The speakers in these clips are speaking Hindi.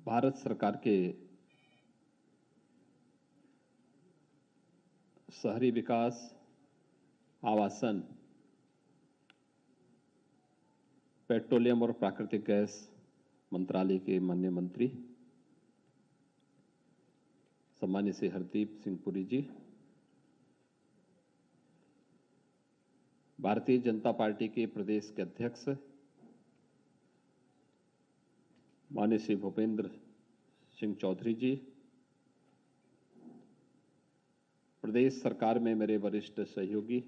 भारत सरकार के शहरी विकास, आवासन, पेट्रोलियम और प्राकृतिक गैस मंत्रालय के माननीय मंत्री सम्मानित श्री हरदीप सिंह पुरी जी, भारतीय जनता पार्टी के प्रदेश के अध्यक्ष माननीय श्री भूपेंद्र सिंह चौधरी जी, प्रदेश सरकार में मेरे वरिष्ठ सहयोगी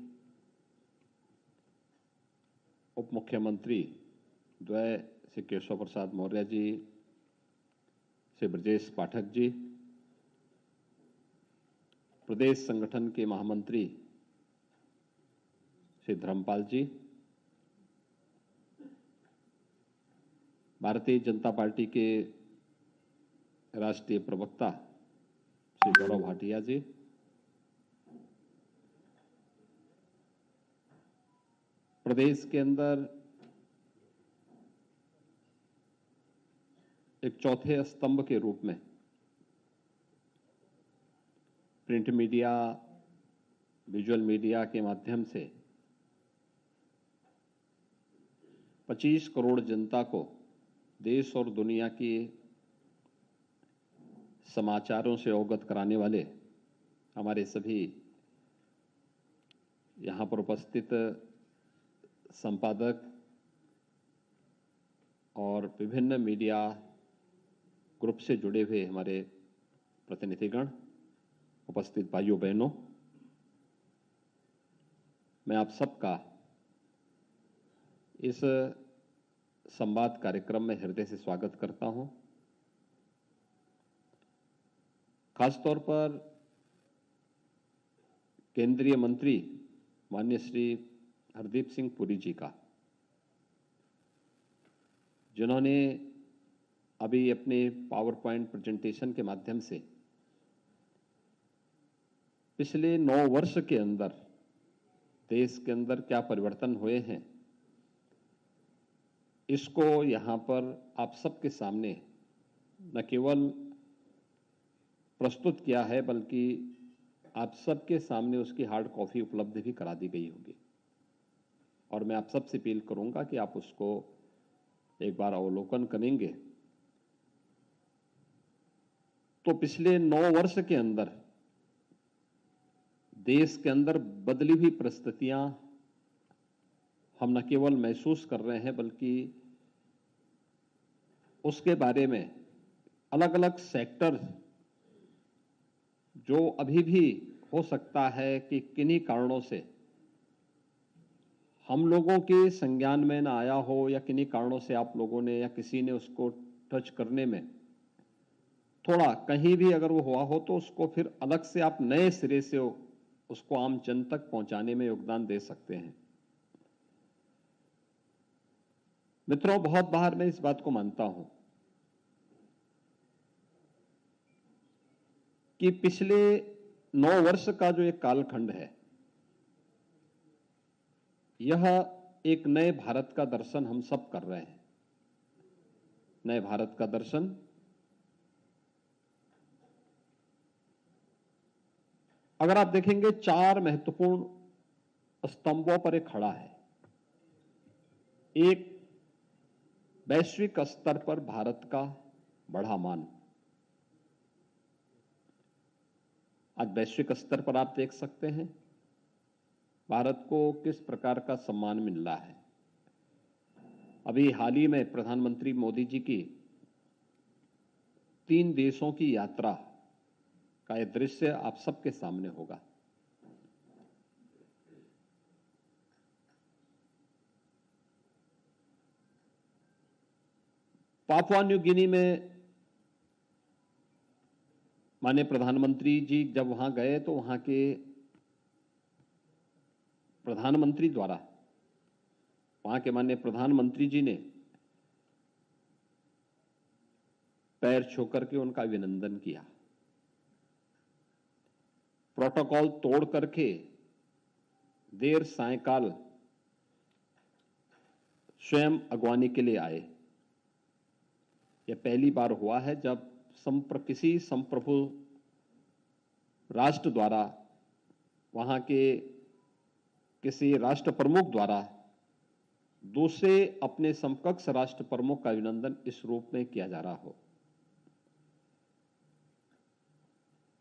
उप मुख्यमंत्री द्वय श्री केशव प्रसाद मौर्य जी, श्री ब्रजेश पाठक जी, प्रदेश संगठन के महामंत्री श्री धर्मपाल जी, भारतीय जनता पार्टी के राष्ट्रीय प्रवक्ता श्री गौरव भाटिया जी, प्रदेश के अंदर एक चौथे स्तंभ के रूप में प्रिंट मीडिया, विजुअल मीडिया के माध्यम से 25 करोड़ जनता को देश और दुनिया की समाचारों से अवगत कराने वाले हमारे सभी यहाँ पर उपस्थित संपादक और विभिन्न मीडिया ग्रुप से जुड़े हुए हमारे प्रतिनिधिगण, उपस्थित भाइयों बहनों, मैं आप सबका इस संवाद कार्यक्रम में हृदय से स्वागत करता हूं। खासतौर पर केंद्रीय मंत्री माननीय श्री हरदीप सिंह पुरी जी का, जिन्होंने अभी अपने पावर पॉइंट प्रेजेंटेशन के माध्यम से पिछले 9 वर्ष के अंदर देश के अंदर क्या परिवर्तन हुए हैं, इसको यहाँ पर आप सबके सामने न केवल प्रस्तुत किया है, बल्कि आप सबके सामने उसकी हार्ड कॉपी उपलब्ध भी करा दी गई होगी। और मैं आप सबसे अपील करूंगा कि आप उसको एक बार अवलोकन करेंगे तो पिछले 9 वर्ष के अंदर देश के अंदर बदली हुई परिस्थितियां हम न केवल महसूस कर रहे हैं, बल्कि उसके बारे में अलग अलग सेक्टर जो अभी भी हो सकता है कि किन्हीं कारणों से हम लोगों के संज्ञान में ना आया हो, या किन्हीं कारणों से आप लोगों ने या किसी ने उसको टच करने में थोड़ा कहीं भी अगर वो हुआ हो, तो उसको फिर अलग से आप नए सिरे से उसको आम जन तक पहुंचाने में योगदान दे सकते हैं। मित्रों, बहुत बार मैं इस बात को मानता हूं कि पिछले 9 वर्ष का जो एक कालखंड है, यह एक नए भारत का दर्शन हम सब कर रहे हैं। नए भारत का दर्शन अगर आप देखेंगे 4 महत्वपूर्ण स्तंभों पर एक खड़ा है। एक, वैश्विक स्तर पर भारत का बढ़ा मान। आज वैश्विक स्तर पर आप देख सकते हैं भारत को किस प्रकार का सम्मान मिल रहा है। अभी हाल ही में प्रधानमंत्री मोदी जी की 3 देशों की यात्रा का यह दृश्य आप सबके सामने होगा। पापुआ न्यू गिनी में माननीय प्रधानमंत्री जी जब वहां गए, तो वहां के प्रधानमंत्री द्वारा, वहां के माननीय प्रधानमंत्री जी ने पैर छू करके उनका अभिनंदन किया। प्रोटोकॉल तोड़ करके देर सायंकाल स्वयं अगवानी के लिए आए। यह पहली बार हुआ है जब किसी संप्रभु राष्ट्र द्वारा, वहां के किसी राष्ट्र प्रमुख द्वारा दूसरे अपने समकक्ष राष्ट्र प्रमुख का अभिनंदन इस रूप में किया जा रहा हो।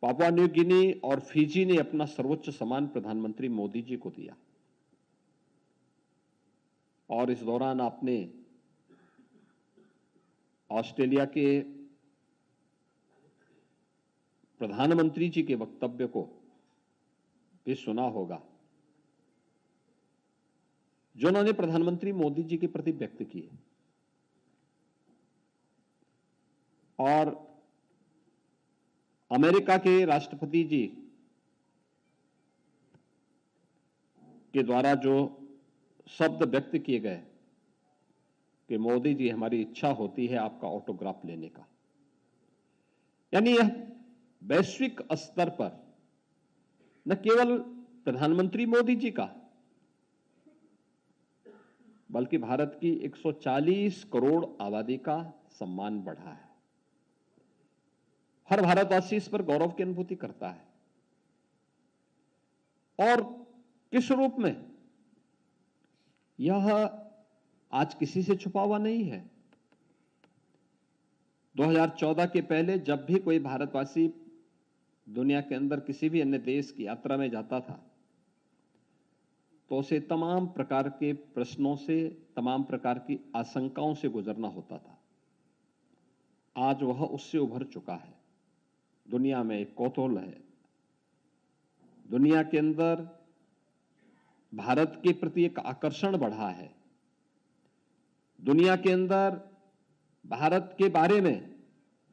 पापुआ न्यू गिनी और फिजी ने अपना सर्वोच्च सम्मान प्रधानमंत्री मोदी जी को दिया और इस दौरान आपने ऑस्ट्रेलिया के प्रधानमंत्री जी के वक्तव्य को भी सुना होगा, जो उन्होंने प्रधानमंत्री मोदी जी के प्रति व्यक्त किए। और अमेरिका के राष्ट्रपति जी के द्वारा जो शब्द व्यक्त किए गए कि मोदी जी, हमारी इच्छा होती है आपका ऑटोग्राफ लेने का, यानी यह वैश्विक स्तर पर न केवल प्रधानमंत्री मोदी जी का बल्कि भारत की 140 करोड़ आबादी का सम्मान बढ़ा है। हर भारतवासी इस पर गौरव की अनुभूति करता है। और किस रूप में, यह आज किसी से छुपा हुआ नहीं है। 2014 के पहले जब भी कोई भारतवासी दुनिया के अंदर किसी भी अन्य देश की यात्रा में जाता था तो उसे तमाम प्रकार के प्रश्नों से, तमाम प्रकार की आशंकाओं से गुजरना होता था। आज वह उससे उभर चुका है। दुनिया में एक कौतूहल है, दुनिया के अंदर भारत के प्रति एक आकर्षण बढ़ा है, दुनिया के अंदर भारत के बारे में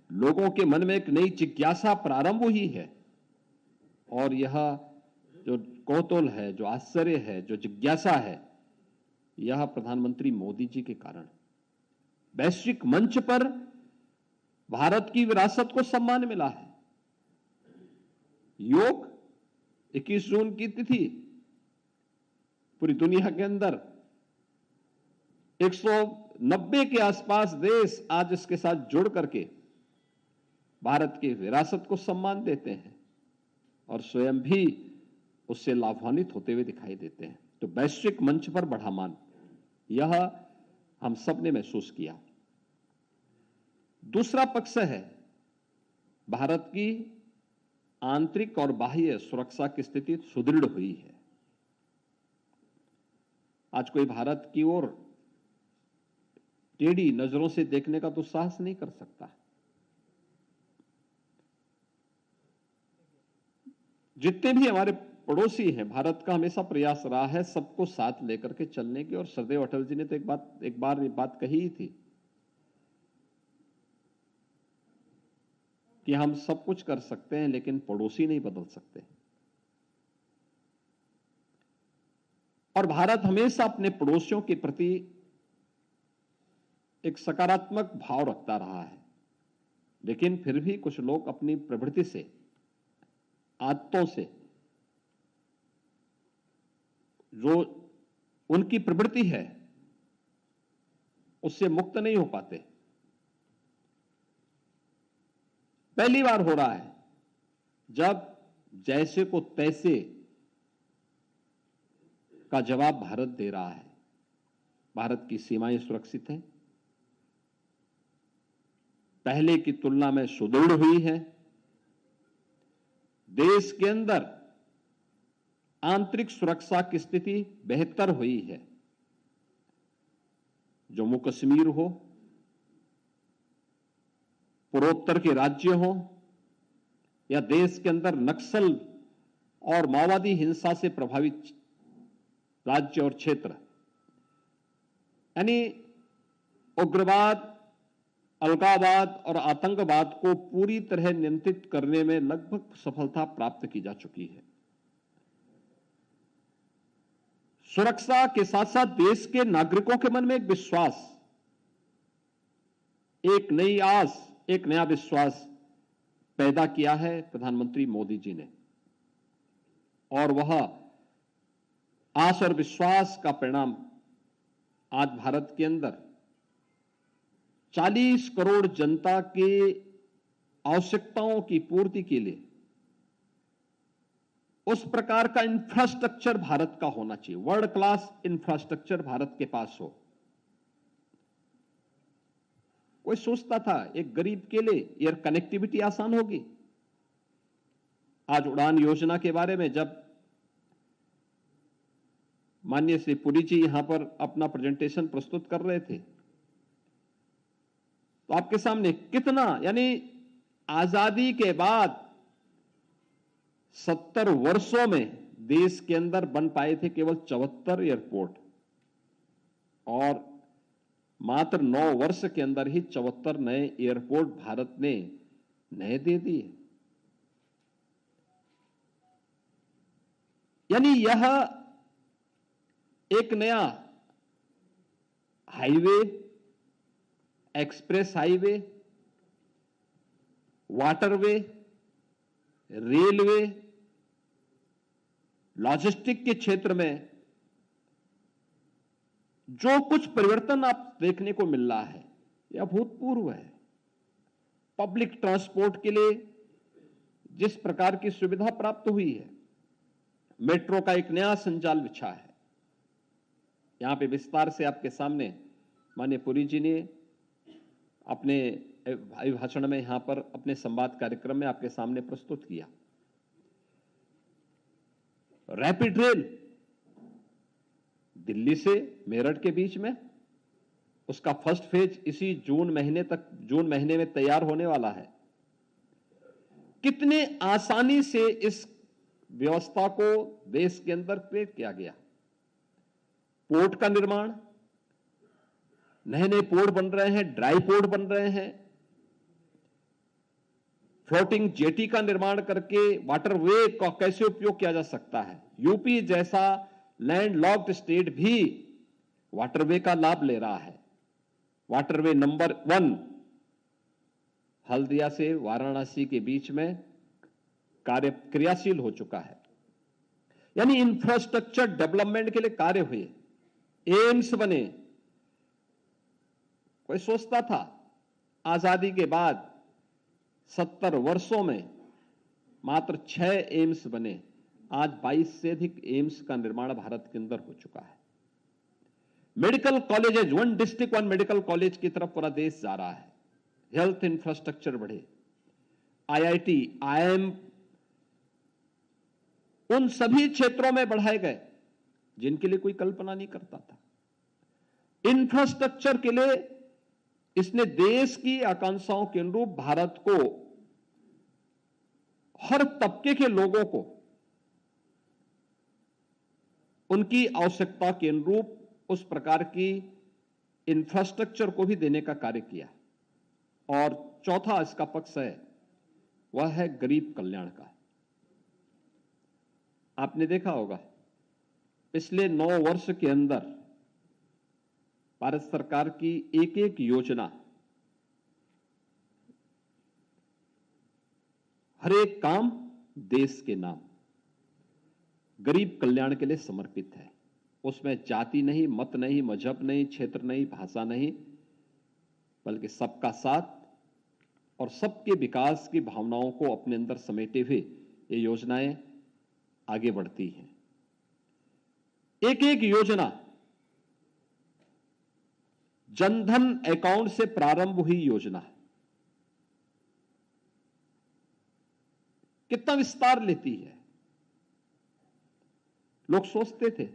लोगों के मन में एक नई जिज्ञासा प्रारंभ हुई है। और यह जो कौतूहल है, जो आश्चर्य है, जो जिज्ञासा है, यह प्रधानमंत्री मोदी जी के कारण वैश्विक मंच पर भारत की विरासत को सम्मान मिला है। योग 21 जून की तिथि पूरी दुनिया के अंदर 190 के आसपास देश आज इसके साथ जुड़ करके भारत की विरासत को सम्मान देते हैं और स्वयं भी उससे लाभान्वित होते हुए दिखाई देते हैं। तो वैश्विक मंच पर बढ़ा मान, यह हम सब ने महसूस किया। दूसरा पक्ष है भारत की आंतरिक और बाह्य सुरक्षा की स्थिति सुदृढ़ हुई है। आज कोई भारत की ओर टेढ़ी नजरों से देखने का दुस्साहस नहीं कर सकता। जितने भी हमारे पड़ोसी हैं, भारत का हमेशा प्रयास रहा है सबको साथ लेकर के चलने की। और सरदेव अटल जी ने तो एक बार कही ही थी कि हम सब कुछ कर सकते हैं लेकिन पड़ोसी नहीं बदल सकते। और भारत हमेशा अपने पड़ोसियों के प्रति एक सकारात्मक भाव रखता रहा है। लेकिन फिर भी कुछ लोग अपनी प्रवृत्ति से, आदतों से, जो उनकी प्रवृत्ति है उससे मुक्त नहीं हो पाते। पहली बार हो रहा है जब जैसे को तैसे का जवाब भारत दे रहा है। भारत की सीमाएं सुरक्षित हैं, पहले की तुलना में सुदृढ़ हुई है। देश के अंदर आंतरिक सुरक्षा की स्थिति बेहतर हुई है। जम्मू कश्मीर हो, पूर्वोत्तर के राज्य हो या देश के अंदर नक्सल और माओवादी हिंसा से प्रभावित राज्य और क्षेत्र, यानी उग्रवाद, अलगाववाद और आतंकवाद को पूरी तरह नियंत्रित करने में लगभग सफलता प्राप्त की जा चुकी है। सुरक्षा के साथ साथ देश के नागरिकों के मन में एक विश्वास, एक नई आस, एक नया विश्वास पैदा किया है प्रधानमंत्री मोदी जी ने। और वह आस और विश्वास का परिणाम आज भारत के अंदर 40 करोड़ जनता के आवश्यकताओं की पूर्ति के लिए उस प्रकार का इंफ्रास्ट्रक्चर भारत का होना चाहिए, वर्ल्ड क्लास इंफ्रास्ट्रक्चर भारत के पास हो। कोई सोचता था एक गरीब के लिए एयर कनेक्टिविटी आसान होगी? आज उड़ान योजना के बारे में जब माननीय श्री पुरी जी यहां पर अपना प्रेजेंटेशन प्रस्तुत कर रहे थे, तो आपके सामने कितना, यानी आजादी के बाद 70 वर्षों में देश के अंदर बन पाए थे केवल 74 एयरपोर्ट, और मात्र 9 वर्ष के अंदर ही 74 नए एयरपोर्ट भारत ने नए दे दिए। यानी यह एक नया highway, express highway, waterway, railway, logistic के क्षेत्र में जो कुछ परिवर्तन आप देखने को मिल रहा है यह अभूतपूर्व है। पब्लिक ट्रांसपोर्ट के लिए जिस प्रकार की सुविधा प्राप्त हुई है, मेट्रो का एक नया संजाल बिछा है। यहां पे विस्तार से आपके सामने माननीय पुरी जी ने अपने भाषण में यहां पर अपने संवाद कार्यक्रम में आपके सामने प्रस्तुत किया। रैपिड रेल दिल्ली से मेरठ के बीच में, उसका फर्स्ट फेज इसी जून महीने में तैयार होने वाला है। कितने आसानी से इस व्यवस्था को देश के अंदर क्रिएट किया गया। पोर्ट का निर्माण, नए नए पोर्ट बन रहे हैं, ड्राई पोर्ट बन रहे हैं, फ्लोटिंग जेटी का निर्माण करके वाटरवे का कैसे उपयोग किया जा सकता है। यूपी जैसा लैंडलॉक्ड स्टेट भी वाटरवे का लाभ ले रहा है। वाटरवे नंबर 1 हल्दिया से वाराणसी के बीच में कार्य क्रियाशील हो चुका है। यानी इंफ्रास्ट्रक्चर डेवलपमेंट के लिए कार्य हुए, एम्स बने। कोई सोचता था आजादी के बाद 70 वर्षों में मात्र 6 एम्स बने, आज 22 से अधिक एम्स का निर्माण भारत के अंदर हो चुका है। Medical colleges, 1 district 1 medical college की तरफ पूरा देश जा रहा है। हेल्थ इंफ्रास्ट्रक्चर बढ़े, आईआईटी, आईआईएम उन सभी क्षेत्रों में बढ़ाए गए जिनके लिए कोई कल्पना नहीं करता था। इंफ्रास्ट्रक्चर के लिए इसने देश की आकांक्षाओं के अनुरूप भारत को, हर तबके के लोगों को उनकी आवश्यकता के अनुरूप उस प्रकार की इंफ्रास्ट्रक्चर को भी देने का कार्य किया। और चौथा इसका पक्ष है, वह है गरीब कल्याण का। आपने देखा होगा पिछले 9 वर्ष के अंदर भारत सरकार की एक एक योजना हर एक काम देश के नाम गरीब कल्याण के लिए समर्पित है। उसमें जाति नहीं, मत नहीं, मजहब नहीं, क्षेत्र नहीं, भाषा नहीं, बल्कि सबका साथ और सबके विकास की भावनाओं को अपने अंदर समेटे हुए ये योजनाएं आगे बढ़ती हैं। एक एक योजना जनधन अकाउंट से प्रारंभ हुई योजना कितना विस्तार लेती है। लोग सोचते थे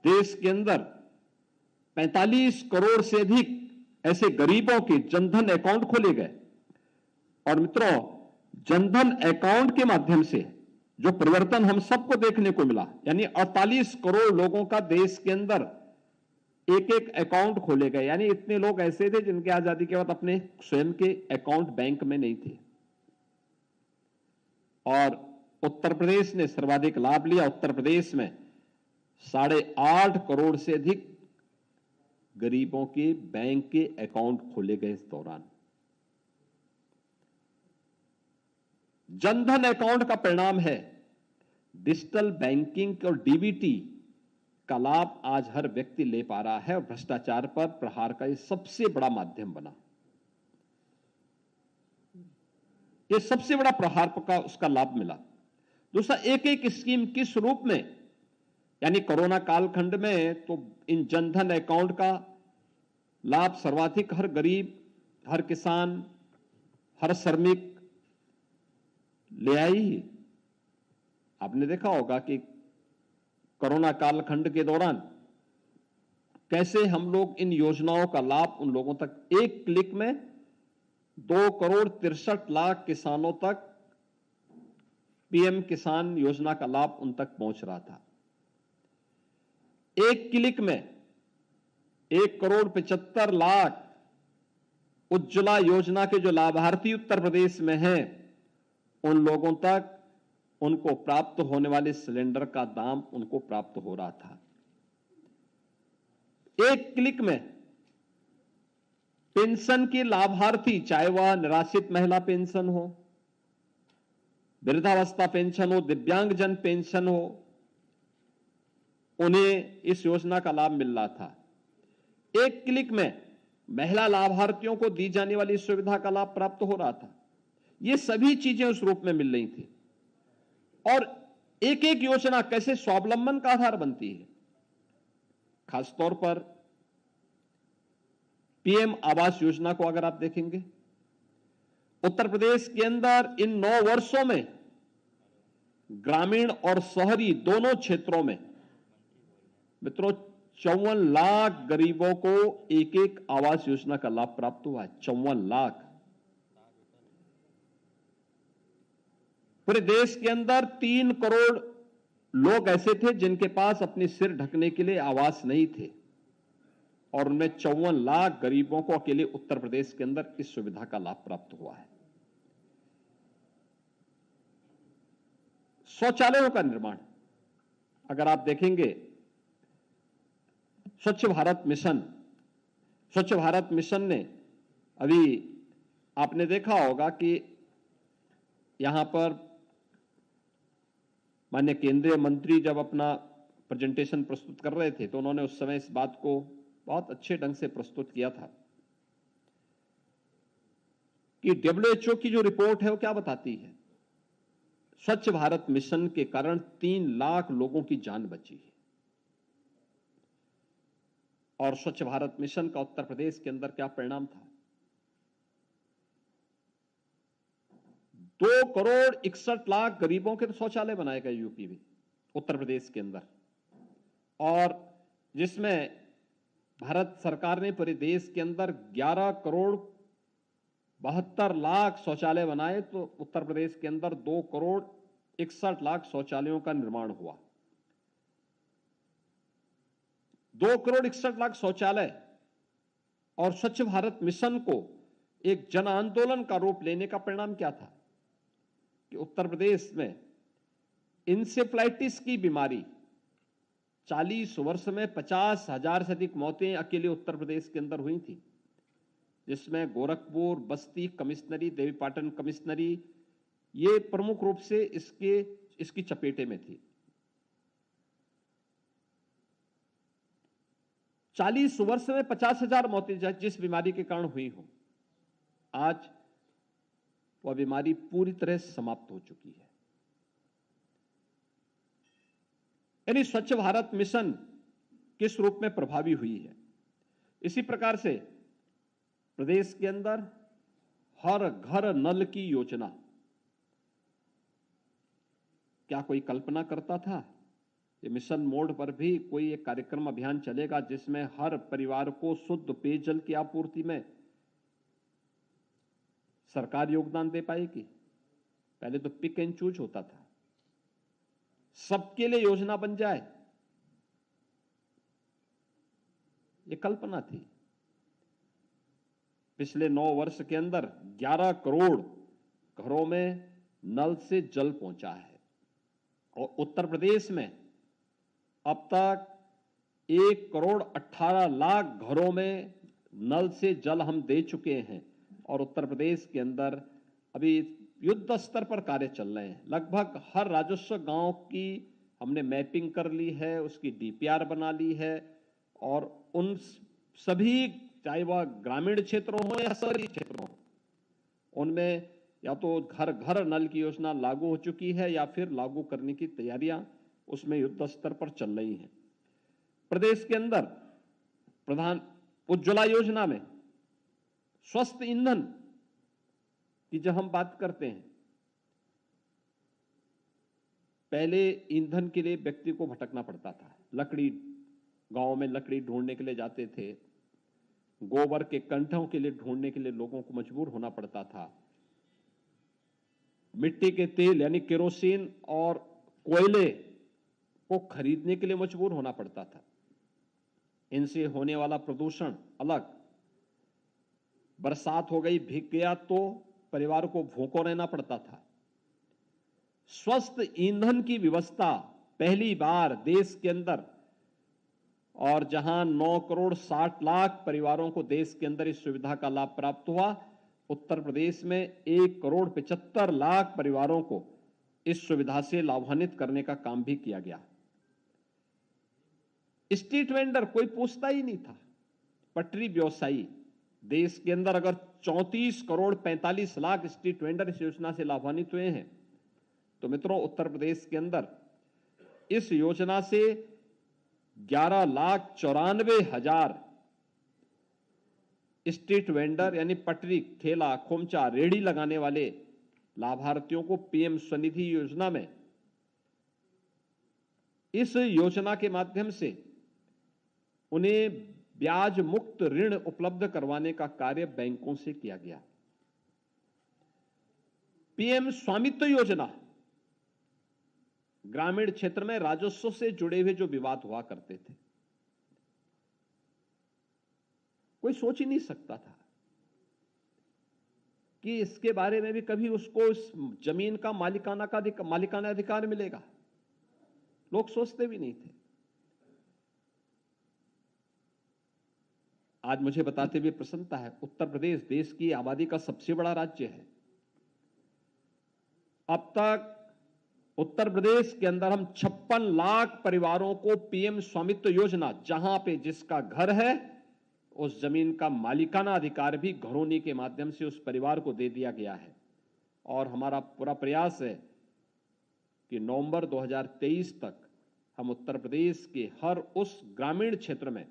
देश के अंदर 45 करोड़ से अधिक ऐसे गरीबों के जनधन अकाउंट खोले गए, और मित्रों, जनधन अकाउंट के माध्यम से जो परिवर्तन हम सबको देखने को मिला, यानी 48 करोड़ लोगों का देश के अंदर एक एक अकाउंट खोले गए। यानी इतने लोग ऐसे थे जिनके आजादी के बाद अपने स्वयं के अकाउंट बैंक में नहीं थे, और उत्तर प्रदेश ने सर्वाधिक लाभ लिया। उत्तर प्रदेश में 8.5 करोड़ से अधिक गरीबों के बैंक के अकाउंट खोले गए इस दौरान। जनधन अकाउंट का परिणाम है डिजिटल बैंकिंग और डीबीटी का लाभ आज हर व्यक्ति ले पा रहा है और भ्रष्टाचार पर प्रहार का ये सबसे बड़ा माध्यम बना। ये सबसे बड़ा प्रहार का उसका लाभ मिला। दूसरा, एक एक स्कीम किस रूप में, यानी कोरोना कालखंड में तो इन जनधन अकाउंट का लाभ सर्वाधिक हर गरीब, हर किसान, हर श्रमिक ले आई ही। आपने देखा होगा कि कोरोना कालखंड के दौरान कैसे हम लोग इन योजनाओं का लाभ उन लोगों तक एक क्लिक में 2,63,00,000 किसानों तक पीएम किसान योजना का लाभ उन तक पहुंच रहा था। एक क्लिक में 1,75,00,000 उज्ज्वला योजना के जो लाभार्थी उत्तर प्रदेश में हैं, उन लोगों तक उनको प्राप्त होने वाले सिलेंडर का दाम उनको प्राप्त हो रहा था। एक क्लिक में पेंशन के लाभार्थी, चाहे वह निराश्रित महिला पेंशन हो, वृद्धावस्था पेंशन हो, दिव्यांगजन पेंशन हो, उन्हें इस योजना का लाभ मिल रहा था। एक क्लिक में महिला लाभार्थियों को दी जाने वाली सुविधा का लाभ प्राप्त हो रहा था। ये सभी चीजें उस रूप में मिल रही थी और एक एक योजना कैसे स्वावलंबन का आधार बनती है। खासतौर पर पीएम आवास योजना को अगर आप देखेंगे, उत्तर प्रदेश के अंदर इन 9 वर्षों में ग्रामीण और शहरी दोनों क्षेत्रों में मित्रों 54 लाख गरीबों को एक एक आवास योजना का लाभ प्राप्त हुआ है। 54 लाख। पूरे देश के अंदर 3 करोड़ लोग ऐसे थे जिनके पास अपने सिर ढकने के लिए आवास नहीं थे और उनमें 54 लाख गरीबों को अकेले उत्तर प्रदेश के अंदर इस सुविधा का लाभ प्राप्त हुआ है। शौचालयों का निर्माण अगर आप देखेंगे, स्वच्छ भारत मिशन ने अभी आपने देखा होगा कि यहां पर माननीय केंद्रीय मंत्री जब अपना प्रेजेंटेशन प्रस्तुत कर रहे थे तो उन्होंने उस समय इस बात को बहुत अच्छे ढंग से प्रस्तुत किया था कि WHO की जो रिपोर्ट है वो क्या बताती है। स्वच्छ भारत मिशन के कारण 3 लाख लोगों की जान बची है और स्वच्छ भारत मिशन का उत्तर प्रदेश के अंदर क्या परिणाम था। 2,61,00,000 गरीबों के तो शौचालय बनाए गए यूपी में, उत्तर प्रदेश के अंदर, और जिसमें भारत सरकार ने पूरे देश के अंदर 11,72,00,000 शौचालय बनाए तो उत्तर प्रदेश के अंदर 2,61,00,000 शौचालयों का निर्माण हुआ। 2,61,00,000 शौचालय और स्वच्छ भारत मिशन को एक जन आंदोलन का रूप लेने का परिणाम क्या था कि उत्तर प्रदेश में इंसेफ्लाइटिस की बीमारी 40 वर्ष में 50,000 से अधिक मौतें अकेले उत्तर प्रदेश के अंदर हुई थी, जिसमें गोरखपुर, बस्ती कमिश्नरी, देवीपाटन कमिश्नरी ये प्रमुख रूप से इसकी चपेटे में थी। 40 वर्ष में 50,000 मौतें जिस बीमारी के कारण हुई हो, आज वह बीमारी पूरी तरह से समाप्त हो चुकी है। यानी स्वच्छ भारत मिशन किस रूप में प्रभावी हुई है। इसी प्रकार से प्रदेश के अंदर हर घर नल की योजना, क्या कोई कल्पना करता था ये मिशन मोड पर भी कोई एक कार्यक्रम अभियान चलेगा जिसमें हर परिवार को शुद्ध पेयजल की आपूर्ति में सरकार योगदान दे पाएगी। पहले तो पिक एंड चूज होता था, सबके लिए योजना बन जाए, ये कल्पना थी। पिछले 9 वर्ष के अंदर 11 करोड़ घरों में नल से जल पहुंचा है और उत्तर प्रदेश में अब तक 1,18,00,000 घरों में नल से जल हम दे चुके हैं और उत्तर प्रदेश के अंदर अभी युद्ध स्तर पर कार्य चल रहे हैं। लगभग हर राजस्व गांव की हमने मैपिंग कर ली है, उसकी डीपीआर बना ली है और उन सभी, चाहे वह ग्रामीण क्षेत्रों हो या शहरी क्षेत्रों हो, उनमें या तो घर घर नल की योजना लागू हो चुकी है या फिर लागू करने की तैयारियां उसमें युद्ध स्तर पर चल रही हैं। प्रदेश के अंदर प्रधान उज्ज्वला योजना में स्वस्थ ईंधन की जब हम बात करते हैं, पहले ईंधन के लिए व्यक्ति को भटकना पड़ता था। लकड़ी, गांव में लकड़ी ढूंढने के लिए जाते थे, गोबर के कंठों के लिए ढूंढने के लिए लोगों को मजबूर होना पड़ता था, मिट्टी के तेल यानी केरोसिन और कोयले को खरीदने के लिए मजबूर होना पड़ता था। इनसे होने वाला प्रदूषण अलग, बरसात हो गई, भीग गया तो परिवार को भूखों रहना पड़ता था। स्वस्थ ईंधन की व्यवस्था पहली बार देश के अंदर, और जहां 9 करोड़ 60 लाख परिवारों को देश के अंदर इस सुविधा का लाभ प्राप्त हुआ, उत्तर प्रदेश में 1 करोड़ 75 लाख परिवारों को इस सुविधा से लाभान्वित करने का काम भी किया गया। स्ट्रीट वेंडर कोई पूछता ही नहीं था। पटरी व्यवसायी, देश के अंदर अगर 34 करोड़ 45 लाख स्ट्रीट वेंडर इस योजना से लाभान्वित हुए हैं, तो मित्रों उत्तर प्रदेश के अंदर इस योजना से 11,94,000 स्ट्रीट वेंडर यानी पटरी, ठेला, खोमचा, रेड़ी लगाने वाले लाभार्थियों को पीएम स्वनिधि योजना में, इस योजना के माध्यम से उन्हें ब्याज मुक्त ऋण उपलब्ध करवाने का कार्य बैंकों से किया गया। पीएम स्वामित्व योजना, ग्रामीण क्षेत्र में राजस्व से जुड़े हुए जो विवाद हुआ करते थे, कोई सोच ही नहीं सकता था कि इसके बारे में भी कभी उसको इस जमीन का मालिकाना अधिकार मिलेगा। लोग सोचते भी नहीं थे। आज मुझे बताते हुए प्रसन्नता है, उत्तर प्रदेश देश की आबादी का सबसे बड़ा राज्य है। अब तक उत्तर प्रदेश के अंदर हम 56 लाख परिवारों को पीएम स्वामित्व योजना, जहां पे जिसका घर है उस जमीन का मालिकाना अधिकार भी घरौनी के माध्यम से उस परिवार को दे दिया गया है। और हमारा पूरा प्रयास है कि नवंबर 2023 तक हम उत्तर प्रदेश के हर उस ग्रामीण क्षेत्र में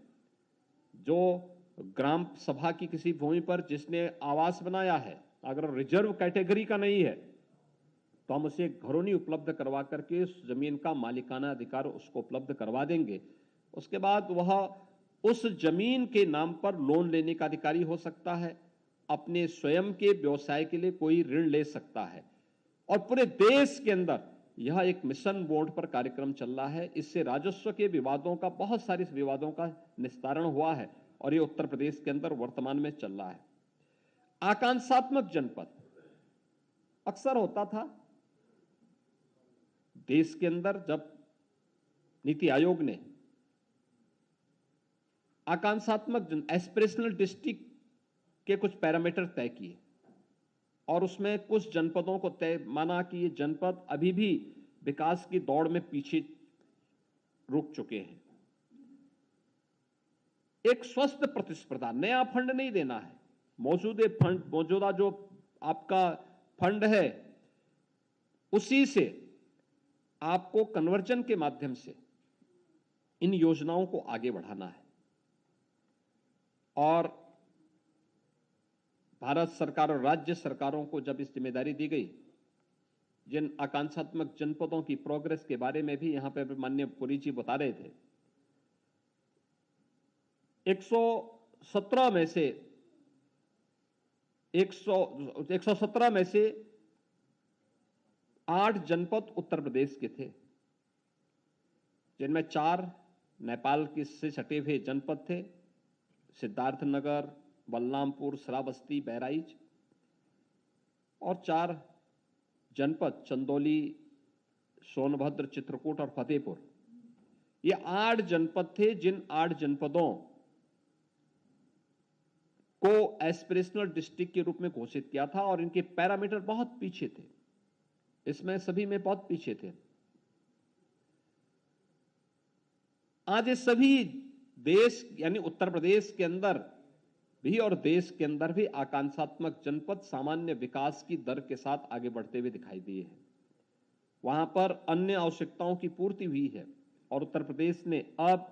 जो ग्राम सभा की किसी भूमि पर जिसने आवास बनाया है, अगर रिजर्व कैटेगरी का नहीं है, तो हम उसे घरौनी उपलब्ध करवा करके उस जमीन का मालिकाना अधिकार उसको उपलब्ध करवा देंगे। उसके बाद वह उस जमीन के नाम पर लोन लेने का अधिकारी हो सकता है, अपने स्वयं के व्यवसाय के लिए कोई ऋण ले सकता है। और पूरे देश के अंदर यह एक मिशन मोड पर कार्यक्रम चल रहा है। इससे राजस्व के विवादों का, बहुत सारे विवादों का निस्तारण हुआ है और ये उत्तर प्रदेश के अंदर वर्तमान में चल रहा है। आकांक्षात्मक जनपद अक्सर होता था देश के अंदर, जब नीति आयोग ने आकांक्षात्मक एस्पिरेशनल डिस्ट्रिक्ट के कुछ पैरामीटर तय किए और उसमें कुछ जनपदों को तय माना कि ये जनपद अभी भी विकास की दौड़ में पीछे रुक चुके हैं। एक स्वस्थ प्रतिस्पर्धा, नया फंड नहीं देना है, मौजूदा जो आपका फंड है उसी से आपको कन्वर्जन के माध्यम से इन योजनाओं को आगे बढ़ाना है। और भारत सरकार और राज्य सरकारों को जब इस जिम्मेदारी दी गई, जिन आकांक्षात्मक जनपदों की प्रोग्रेस के बारे में भी यहां पे माननीय पुरी जी बता रहे थे, 117 में से 8 जनपद उत्तर प्रदेश के थे, जिनमें 4 नेपाल के से सटे हुए जनपद थे, सिद्धार्थनगर, बलरामपुर, श्रावस्ती, बहराइच, और 4 जनपद चंदौली, सोनभद्र, चित्रकूट और फतेहपुर। ये 8 जनपद थे, जिन 8 जनपदों को एस्पिरेशनल डिस्ट्रिक्ट के रूप में घोषित किया था और इनके पैरामीटर बहुत पीछे थे, इसमें सभी में बहुत पीछे थे। आज ये सभी देश यानी उत्तर प्रदेश के अंदर भी और देश के अंदर भी आकांक्षात्मक जनपद सामान्य विकास की दर के साथ आगे बढ़ते हुए दिखाई दिए हैं। वहां पर अन्य आवश्यकताओं की पूर्ति हुई है और उत्तर प्रदेश ने अब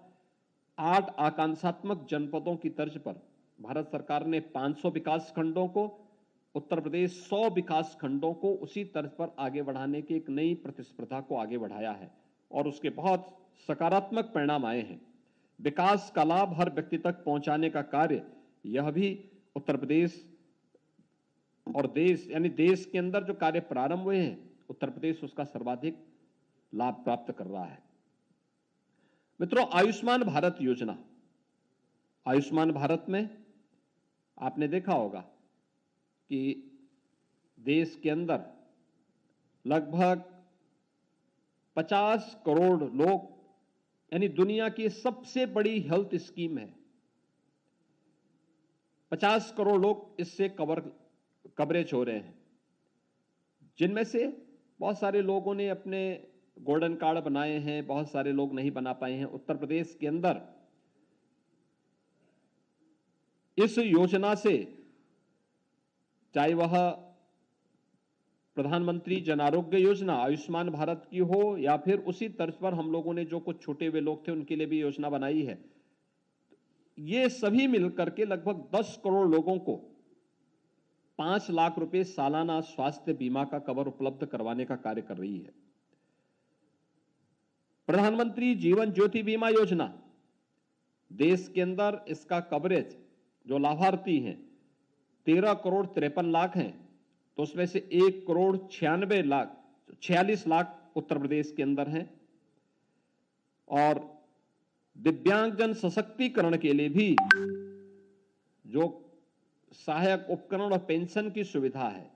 8 आकांक्षात्मक जनपदों की तर्ज पर भारत सरकार ने 500 विकास खंडों को, उत्तर प्रदेश 100 विकास खंडों को उसी तर्ज पर आगे बढ़ाने की एक नई प्रतिस्पर्धा को आगे बढ़ाया है और उसके बहुत सकारात्मक परिणाम आए हैं। विकास का लाभ हर व्यक्ति तक पहुंचाने का कार्य यह भी उत्तर प्रदेश और देश यानी देश के अंदर जो कार्य प्रारंभ हुए हैं, उत्तर प्रदेश उसका सर्वाधिक लाभ प्राप्त कर रहा है। मित्रों, आयुष्मान भारत योजना, आयुष्मान भारत में आपने देखा होगा कि देश के अंदर लगभग 50 करोड़ लोग यानी दुनिया की सबसे बड़ी हेल्थ स्कीम है। 50 करोड़ लोग इससे कवरेज हो रहे हैं, जिनमें से बहुत सारे लोगों ने अपने गोल्डन कार्ड बनाए हैं, बहुत सारे लोग नहीं बना पाए हैं। उत्तर प्रदेश के अंदर इस योजना से, चाहे वह प्रधानमंत्री जन आरोग्य योजना आयुष्मान भारत की हो या फिर उसी तर्ज पर हम लोगों ने जो कुछ छूटे हुए लोग थे उनके लिए भी योजना बनाई है, ये सभी मिलकर के लगभग 10 करोड़ लोगों को 5 लाख रुपए सालाना स्वास्थ्य बीमा का कवर उपलब्ध करवाने का कार्य कर रही है। प्रधानमंत्री जीवन ज्योति बीमा योजना, देश के अंदर इसका कवरेज जो लाभार्थी हैं 13 करोड़ 53 लाख हैं, तो उसमें से 1 करोड़ 46 लाख उत्तर प्रदेश के अंदर हैं। और दिव्यांगजन सशक्तिकरण के लिए भी जो सहायक उपकरण और पेंशन की सुविधा है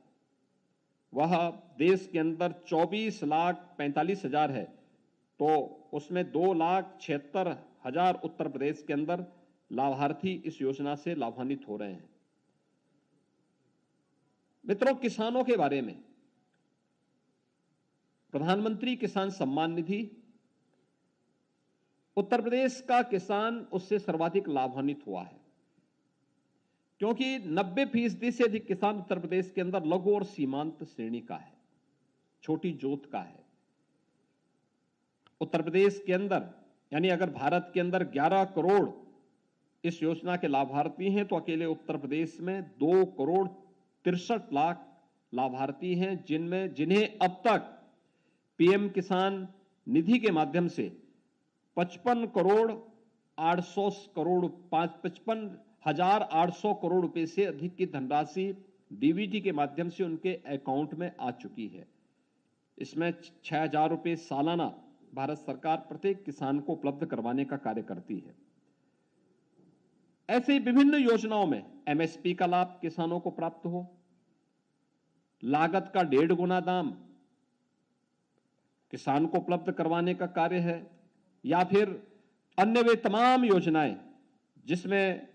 वह देश के अंदर 24,45,000 है, तो उसमें 2,76,000 उत्तर प्रदेश के अंदर लाभार्थी इस योजना से लाभान्वित हो रहे हैं। मित्रों, किसानों के बारे में प्रधानमंत्री किसान सम्मान निधि, उत्तर प्रदेश का किसान उससे सर्वाधिक लाभान्वित हुआ है, क्योंकि 90% से अधिक किसान उत्तर प्रदेश के अंदर लघु और सीमांत श्रेणी का है, छोटी जोत का है। उत्तर प्रदेश के अंदर यानी अगर भारत के अंदर 11 करोड़ इस योजना के लाभार्थी हैं, तो अकेले उत्तर प्रदेश में 2 करोड़ 63 लाख लाभार्थी हैं, जिन्हें अब तक पीएम किसान निधि के माध्यम से 55 करोड़ 55,800 करोड़ रुपए से अधिक की धनराशि डीबीटी के माध्यम से उनके अकाउंट में आ चुकी है। इसमें 6,000 रुपए सालाना भारत सरकार प्रत्येक किसान को उपलब्ध करवाने का कार्य करती है। ऐसे विभिन्न योजनाओं में एमएसपी का लाभ किसानों को प्राप्त हो, लागत का 1.5 गुना दाम किसान को उपलब्ध करवाने का कार्य है, या फिर अन्य वे तमाम योजनाएं जिसमें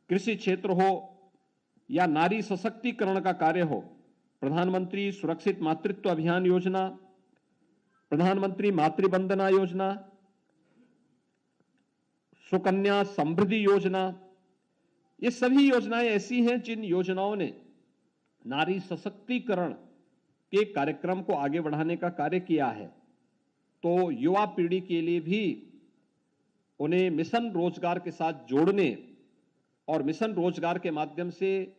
कृषि क्षेत्र हो या नारी सशक्तिकरण का कार्य हो, प्रधानमंत्री सुरक्षित मातृत्व अभियान योजना, प्रधानमंत्री मातृवंदना योजना, सुकन्या समृद्धि योजना, ये सभी योजनाएं ऐसी हैं जिन योजनाओं ने नारी सशक्तिकरण के कार्यक्रम को आगे बढ़ाने का कार्य किया है। तो युवा पीढ़ी के लिए भी उन्हें मिशन रोजगार के साथ जोड़ने और मिशन रोजगार के माध्यम से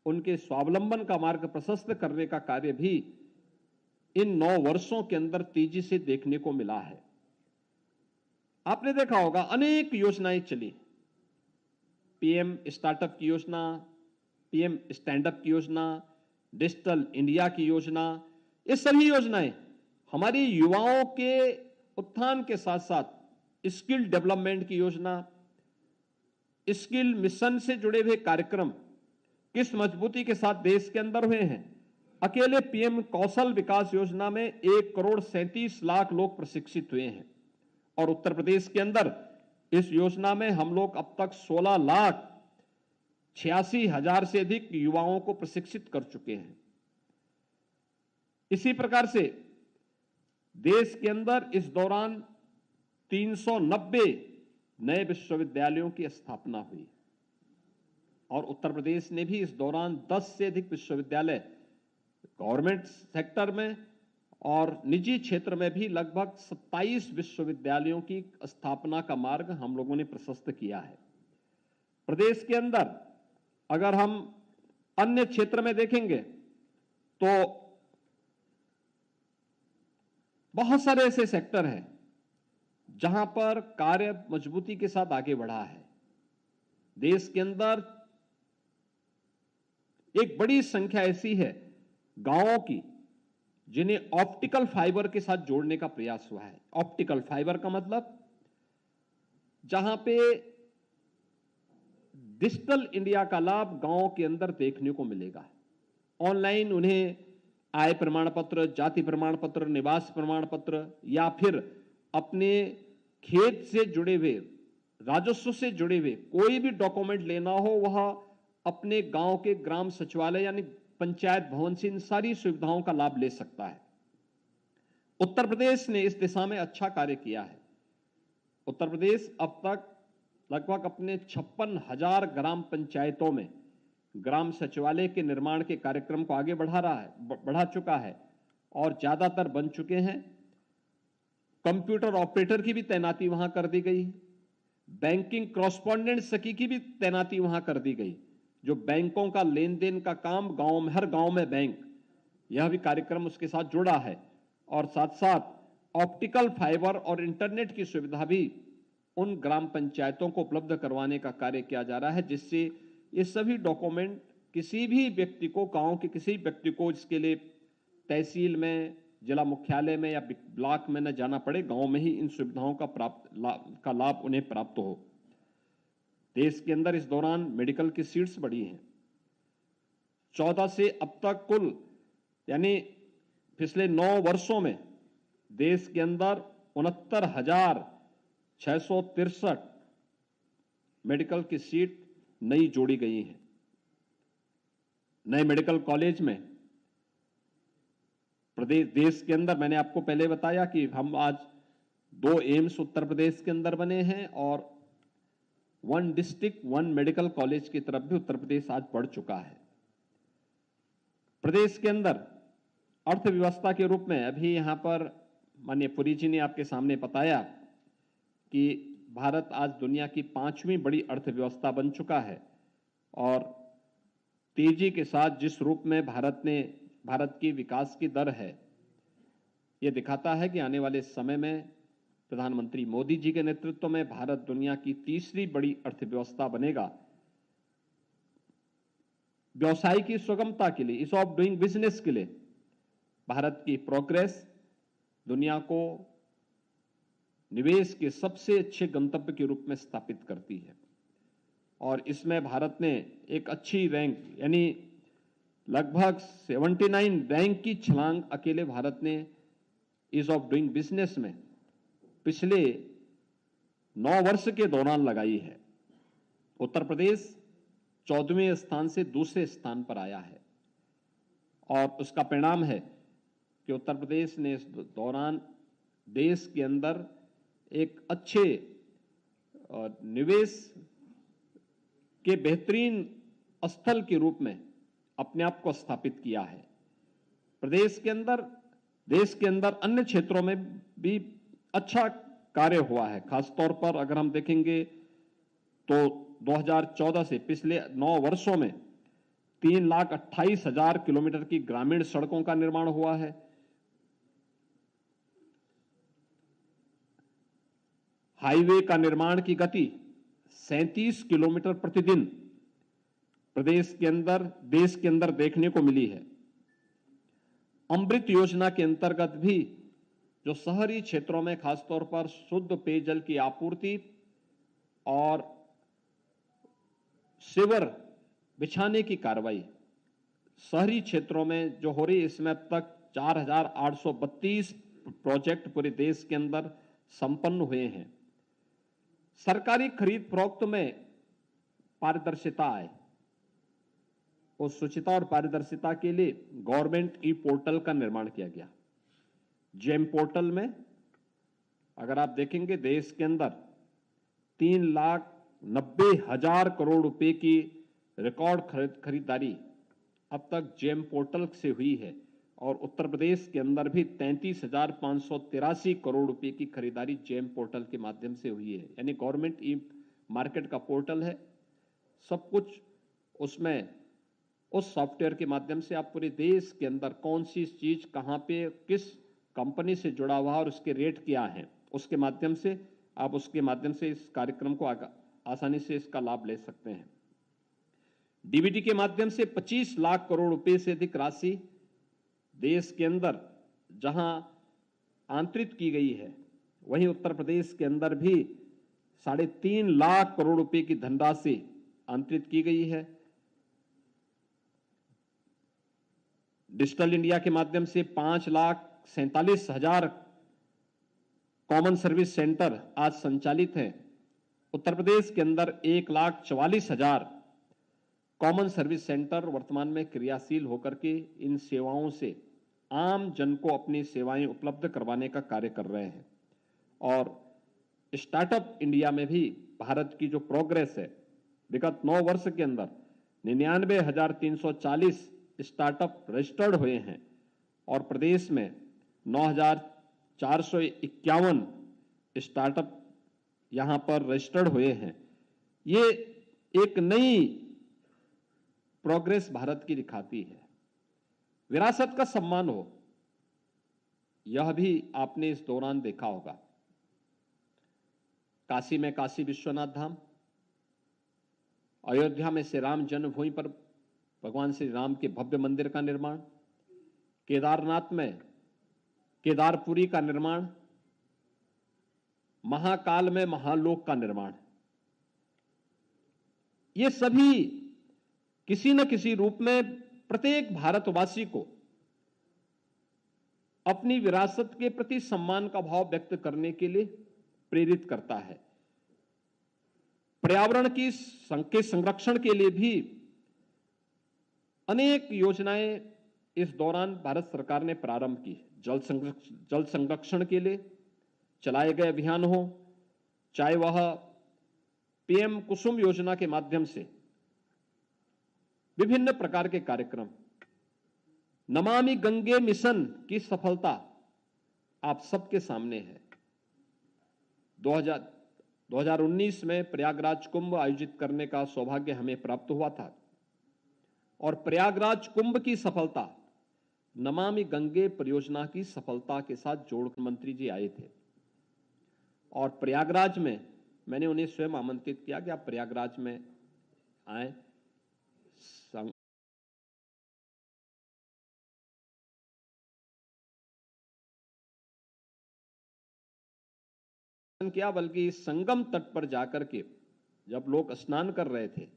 उनके स्वावलंबन का मार्ग प्रशस्त करने का कार्य भी इन 9 वर्षों के अंदर तेजी से देखने को मिला है। आपने देखा होगा अनेक योजनाएं चली, पीएम स्टार्टअप की योजना, पीएम स्टैंडअप की योजना, डिजिटल इंडिया की योजना, ये सभी योजनाएं हमारी युवाओं के उत्थान के साथ साथ स्किल डेवलपमेंट की योजना, स्किल मिशन से जुड़े हुए कार्यक्रम किस मजबूती के साथ देश के अंदर हुए हैं। अकेले पीएम कौशल विकास योजना में 1 करोड़ 37 लाख लोग प्रशिक्षित हुए हैं और उत्तर प्रदेश के अंदर इस योजना में हम लोग अब तक 16,86,000 से अधिक युवाओं को प्रशिक्षित कर चुके हैं। इसी प्रकार से देश के अंदर इस दौरान 390 नए विश्वविद्यालयों की स्थापना हुई और उत्तर प्रदेश ने भी इस दौरान 10 से अधिक विश्वविद्यालय गवर्नमेंट सेक्टर में और निजी क्षेत्र में भी लगभग 27 विश्वविद्यालयों की स्थापना का मार्ग हम लोगों ने प्रशस्त किया है। प्रदेश के अंदर अगर हम अन्य क्षेत्र में देखेंगे तो बहुत सारे ऐसे सेक्टर हैं जहां पर कार्य मजबूती के साथ आगे बढ़ा है। देश के अंदर एक बड़ी संख्या ऐसी है गांवों की जिन्हें ऑप्टिकल फाइबर के साथ जोड़ने का प्रयास हुआ है। ऑप्टिकल फाइबर का मतलब जहां पे डिजिटल इंडिया का लाभ गांवों के अंदर देखने को मिलेगा। ऑनलाइन उन्हें आय प्रमाण पत्र, जाति प्रमाण पत्र, निवास प्रमाण पत्र या फिर अपने खेत से जुड़े हुए, राजस्व से जुड़े हुए कोई भी डॉक्यूमेंट लेना हो, वह अपने गांव के ग्राम सचिवालय यानी पंचायत भवन से इन सारी सुविधाओं का लाभ ले सकता है। उत्तर प्रदेश ने इस दिशा में अच्छा कार्य किया है। उत्तर प्रदेश अब तक लगभग अपने 56,000 ग्राम पंचायतों में ग्राम सचिवालय के निर्माण के कार्यक्रम को आगे बढ़ा चुका है और ज्यादातर बन चुके हैं। कंप्यूटर ऑपरेटर की भी तैनाती वहां कर दी गई। बैंकिंग कॉरेस्पॉन्डेंट सखी की भी तैनाती वहां कर दी गई। जो बैंकों का लेन देन का काम गांव में, हर गांव में बैंक, यह भी कार्यक्रम उसके साथ जुड़ा है और साथ साथ ऑप्टिकल फाइबर और इंटरनेट की सुविधा भी उन ग्राम पंचायतों को उपलब्ध करवाने का कार्य किया जा रहा है, जिससे ये सभी डॉक्यूमेंट किसी भी व्यक्ति को, गांव के किसी व्यक्ति को इसके लिए तहसील में, जिला मुख्यालय में या ब्लॉक में न जाना पड़े, गांव में ही इन सुविधाओं का लाभ उन्हें प्राप्त हो। देश के अंदर इस दौरान मेडिकल की सीट्स बढ़ी हैं। 14 से अब तक कुल यानी पिछले 9 वर्षों में देश के अंदर 69,663 मेडिकल की सीट नई जोड़ी गई हैं। नए मेडिकल कॉलेज में देश के अंदर, मैंने आपको पहले बताया कि हम आज 2 एम्स उत्तर प्रदेश के अंदर बने हैं और 1 डिस्ट्रिक्ट 1 मेडिकल कॉलेज की तरफ भी उत्तर प्रदेश आज बढ़ चुका है। प्रदेश के अंदर अर्थव्यवस्था के रूप में अभी यहां पर माननीय पुरी जी ने आपके सामने बताया कि भारत आज दुनिया की 5वीं बड़ी अर्थव्यवस्था बन चुका है और तेजी के साथ जिस रूप में भारत की विकास की दर है, यह दिखाता है कि आने वाले समय में प्रधानमंत्री मोदी जी के नेतृत्व में भारत दुनिया की 3री बड़ी अर्थव्यवस्था बनेगा। व्यवसाय की सुगमता के लिए, ईज ऑफ डूइंग बिजनेस के लिए भारत की प्रोग्रेस दुनिया को निवेश के सबसे अच्छे गंतव्य के रूप में स्थापित करती है और इसमें भारत ने एक अच्छी रैंक यानी लगभग 79 रैंक की छलांग अकेले भारत ने ईज ऑफ डूइंग बिजनेस में पिछले 9 वर्ष के दौरान लगाई है। उत्तर प्रदेश 14वें स्थान से दूसरे स्थान पर आया है और उसका परिणाम है कि उत्तर प्रदेश ने इस दौरान देश के अंदर एक अच्छे निवेश के बेहतरीन स्थल के रूप में अपने आप को स्थापित किया है। प्रदेश के अंदर, देश के अंदर अन्य क्षेत्रों में भी अच्छा कार्य हुआ है। खासतौर पर अगर हम देखेंगे तो 2014 से पिछले 9 वर्षों में 3,28,000 किलोमीटर की ग्रामीण सड़कों का निर्माण हुआ है। हाईवे का निर्माण की गति 37 किलोमीटर प्रतिदिन प्रदेश के अंदर, देश के अंदर देखने को मिली है। अमृत योजना के अंतर्गत भी जो शहरी क्षेत्रों में खासतौर पर शुद्ध पेयजल की आपूर्ति और सीवर बिछाने की कार्रवाई शहरी क्षेत्रों में जो हो रही है, इसमें अब तक 4,832 प्रोजेक्ट पूरे देश के अंदर संपन्न हुए हैं। सरकारी खरीद फरोख्त में पारदर्शिता आए, उस शुचिता और पारदर्शिता के लिए गवर्नमेंट ई पोर्टल का निर्माण किया गया। जेम पोर्टल में अगर आप देखेंगे देश के अंदर 3,90,000 करोड़ रुपए की रिकॉर्ड खरीदारी अब तक जेम पोर्टल से हुई है और उत्तर प्रदेश के अंदर भी 33,583 करोड़ रुपए की खरीदारी जेम पोर्टल के माध्यम से हुई है। यानी गवर्नमेंट ई मार्केट का पोर्टल है, सब कुछ उसमें उस सॉफ्टवेयर के माध्यम से आप पूरे देश के अंदर कौन सी चीज कहां पे किस कंपनी से जुड़ा हुआ और उसके रेट क्या हैं, उसके माध्यम से आप उसके माध्यम से इस कार्यक्रम को आसानी से इसका लाभ ले सकते हैं। डीबीटी के माध्यम से 25 लाख करोड़ रुपए से अधिक राशि देश के अंदर जहां आंतरित की गई है, वहीं उत्तर प्रदेश के अंदर भी 3.5 लाख करोड़ रुपए की धनराशि आंतरित की गई है। डिजिटल इंडिया के माध्यम से 5,47,000 कॉमन सर्विस सेंटर आज संचालित हैं। उत्तर प्रदेश के अंदर 1,44,000 कॉमन सर्विस सेंटर वर्तमान में क्रियाशील होकर के इन सेवाओं से आम जन को अपनी सेवाएं उपलब्ध करवाने का कार्य कर रहे हैं। और स्टार्टअप इंडिया में भी भारत की जो प्रोग्रेस है, विगत 9 वर्ष के अंदर 99,340 स्टार्टअप रजिस्टर्ड हुए हैं और प्रदेश में 9,451 स्टार्टअप यहां पर रजिस्टर्ड हुए हैं। ये एक नई प्रोग्रेस भारत की दिखाती है। विरासत का सम्मान हो, यह भी आपने इस दौरान देखा होगा। काशी में काशी विश्वनाथ धाम, अयोध्या में श्री राम जन्मभूमि पर भगवान श्री राम के भव्य मंदिर का निर्माण, केदारनाथ में केदारपुरी का निर्माण, महाकाल में महालोक का निर्माण, ये सभी किसी न किसी रूप में प्रत्येक भारतवासी को अपनी विरासत के प्रति सम्मान का भाव व्यक्त करने के लिए प्रेरित करता है। पर्यावरण की संरक्षण के लिए भी अनेक योजनाएं इस दौरान भारत सरकार ने प्रारंभ की। जल संरक्षण के लिए चलाए गए अभियान हो, चाहे वह पीएम कुसुम योजना के माध्यम से विभिन्न प्रकार के कार्यक्रम, नमामि गंगे मिशन की सफलता आप सबके सामने है। 2019 में प्रयागराज कुंभ आयोजित करने का सौभाग्य हमें प्राप्त हुआ था और प्रयागराज कुंभ की सफलता नमामि गंगे परियोजना की सफलता के साथ जोड़कर मंत्री जी आए थे और प्रयागराज में मैंने उन्हें स्वयं आमंत्रित किया कि आप प्रयागराज में आए। किया, बल्कि संगम तट पर जाकर के जब लोग स्नान कर रहे थे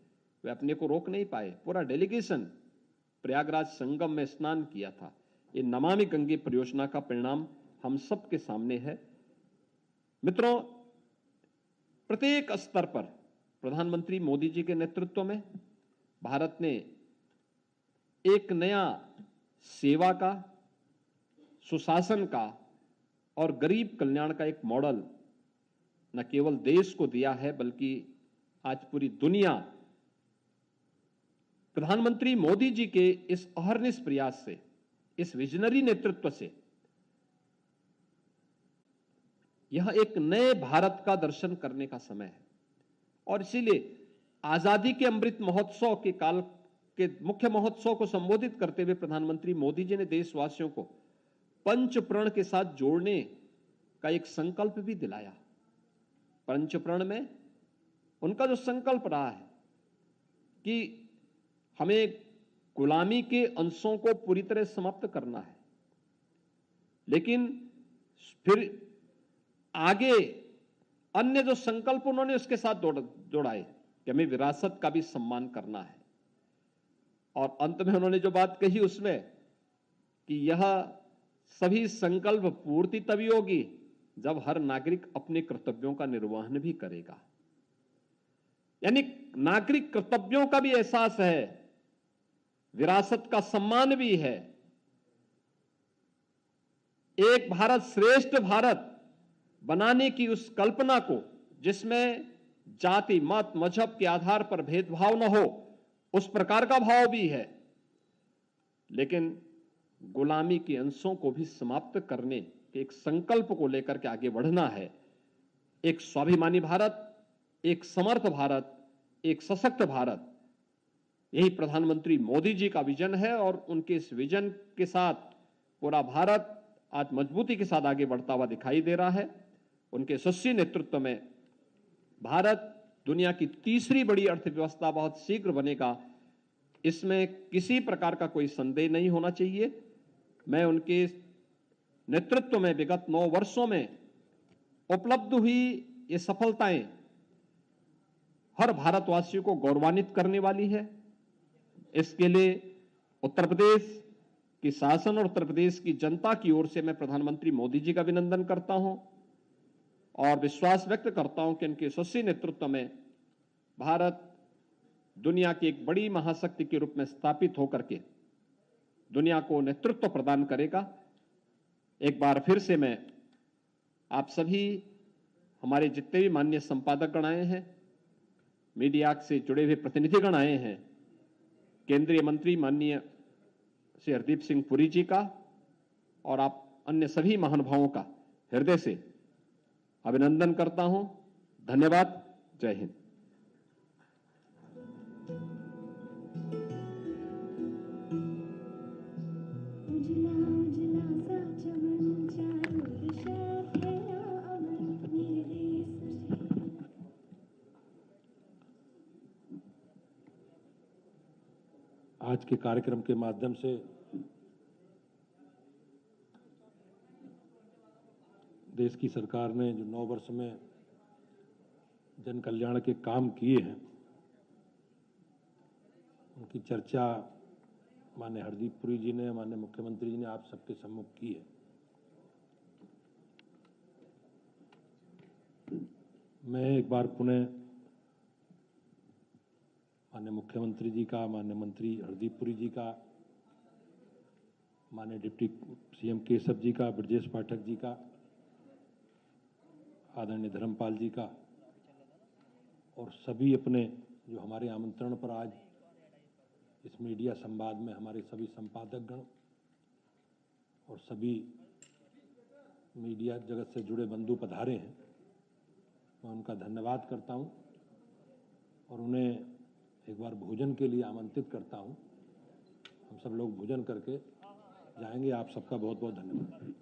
वे अपने को रोक नहीं पाए, पूरा डेलीगेशन प्रयागराज संगम में स्नान किया था। ये नमामि गंगे परियोजना का परिणाम हम सबके सामने है। मित्रों, प्रत्येक स्तर पर प्रधानमंत्री मोदी जी के नेतृत्व में भारत ने एक नया सेवा का, सुशासन का और गरीब कल्याण का एक मॉडल न केवल देश को दिया है, बल्कि आज पूरी दुनिया प्रधानमंत्री मोदी जी के इस अहर्निश प्रयास से, इस विजनरी नेतृत्व से यह एक नए भारत का दर्शन करने का समय है। और इसीलिए आजादी के अमृत महोत्सव के काल के मुख्य महोत्सव को संबोधित करते हुए प्रधानमंत्री मोदी जी ने देशवासियों को पंचप्रण के साथ जोड़ने का एक संकल्प भी दिलाया। पंचप्रण में उनका जो संकल्प रहा है कि हमें गुलामी के अंशों को पूरी तरह समाप्त करना है, लेकिन फिर आगे अन्य जो संकल्प उन्होंने उसके साथ जोड़ाए कि हमें विरासत का भी सम्मान करना है। और अंत में उन्होंने जो बात कही उसमें कि यह सभी संकल्प पूर्ति तभी होगी जब हर नागरिक अपने कर्तव्यों का निर्वहन भी करेगा। यानी नागरिक कर्तव्यों का भी एहसास है, विरासत का सम्मान भी है। एक भारत श्रेष्ठ भारत बनाने की उस कल्पना को, जिसमें जाति, मत, मजहब के आधार पर भेदभाव न हो, उस प्रकार का भाव भी है, लेकिन गुलामी के अंशों को भी समाप्त करने के एक संकल्प को लेकर के आगे बढ़ना है। एक स्वाभिमानी भारत, एक समर्थ भारत, एक सशक्त भारत, यही प्रधानमंत्री मोदी जी का विजन है और उनके इस विजन के साथ पूरा भारत आज मजबूती के साथ आगे बढ़ता हुआ दिखाई दे रहा है। उनके यशस्वी नेतृत्व में भारत दुनिया की तीसरी बड़ी अर्थव्यवस्था बहुत शीघ्र बनेगा, इसमें किसी प्रकार का कोई संदेह नहीं होना चाहिए। मैं उनके नेतृत्व में विगत 9 वर्षों में उपलब्ध हुई ये सफलताएं हर भारतवासियों को गौरवान्वित करने वाली है। इसके लिए उत्तर प्रदेश की शासन और उत्तर प्रदेश की जनता की ओर से मैं प्रधानमंत्री मोदी जी का अभिनंदन करता हूं और विश्वास व्यक्त करता हूं कि उनके यशस्वी नेतृत्व में भारत दुनिया की एक बड़ी महाशक्ति के रूप में स्थापित होकर के दुनिया को नेतृत्व प्रदान करेगा। एक बार फिर से मैं आप सभी, हमारे जितने भी माननीय संपादकगण आए हैं, मीडिया से जुड़े हुए प्रतिनिधिगण आए हैं, केंद्रीय मंत्री माननीय श्री हरदीप सिंह पुरी जी का और आप अन्य सभी महानुभावों का हृदय से अभिनंदन करता हूं। धन्यवाद। जय हिंद। आज के कार्यक्रम के माध्यम से देश की सरकार ने जो 9 वर्ष में जन कल्याण के काम किए हैं, उनकी चर्चा माननीय हरदीप पुरी जी ने, माननीय मुख्यमंत्री जी ने आप सबके सम्मुख की है। मैं एक बार पुनः माननीय मुख्यमंत्री जी का, माननीय मंत्री हरदीप पुरी जी का, माननीय डिप्टी सीएम केशव जी का, ब्रजेश पाठक जी का, आदरणीय धर्मपाल जी का और सभी अपने जो हमारे आमंत्रण पर आज इस मीडिया संवाद में हमारे सभी संपादकगण और सभी मीडिया जगत से जुड़े बंधु पधारे हैं, मैं उनका धन्यवाद करता हूं और उन्हें एक बार भोजन के लिए आमंत्रित करता हूं। हम सब लोग भोजन करके जाएंगे। आप सबका बहुत बहुत धन्यवाद।